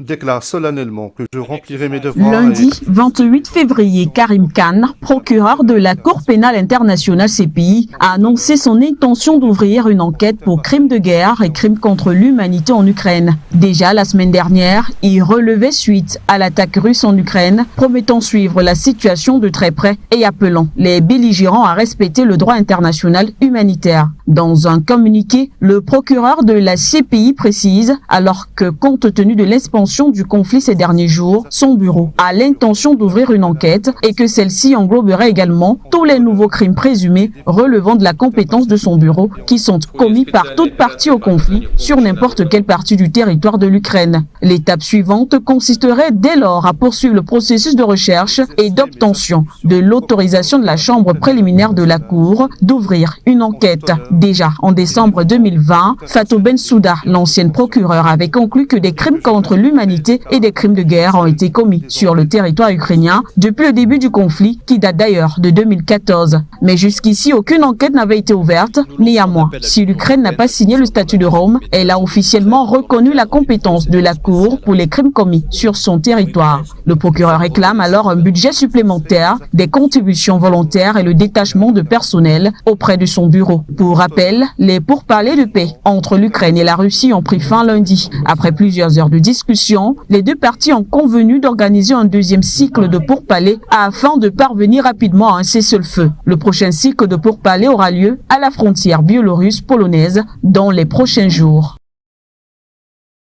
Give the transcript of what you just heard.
déclare solennellement que je remplirai mes devoirs. Lundi 28 février, Karim Khan, procureur de la Cour pénale internationale CPI, a annoncé son intention d'ouvrir une enquête pour crimes de guerre et crimes contre l'humanité en Ukraine. Déjà la semaine dernière, il relevait suite à l'attaque russe en Ukraine, promettant suivre la situation de très près et appelant les belligérants à respecter le droit international humanitaire. Dans un communiqué, le procureur de la CPI précise, alors que compte tenu de l'expansion du conflit ces derniers jours, son bureau a l'intention d'ouvrir une enquête et que celle-ci engloberait également tous les nouveaux crimes présumés relevant de la compétence de son bureau qui sont commis par toute partie au conflit sur n'importe quelle partie du territoire de l'Ukraine. L'étape suivante consisterait dès lors à poursuivre le processus de recherche et d'obtention de l'autorisation de la chambre préliminaire de la Cour d'ouvrir une enquête. Déjà en décembre 2020, Fatou Bensouda, l'ancienne procureure, avait conclu que des crimes contre l'humanité et des crimes de guerre ont été commis sur le territoire ukrainien depuis le début du conflit, qui date d'ailleurs de 2014. Mais jusqu'ici, aucune enquête n'avait été ouverte. Néanmoins, si l'Ukraine n'a pas signé le statut de Rome, elle a officiellement reconnu la compétence de la Cour pour les crimes commis sur son territoire. Le procureur réclame alors un budget supplémentaire, des contributions volontaires et le détachement de personnel auprès de son bureau. Pour rappel, les pourparlers de paix entre l'Ukraine et la Russie ont pris fin lundi. Après plusieurs heures de discussion, les deux parties ont convenu d'organiser un deuxième cycle de pourparlers afin de parvenir rapidement à un cessez-le-feu. Le prochain cycle de pourparlers aura lieu à la frontière biélorusse-polonaise dans les prochains jours.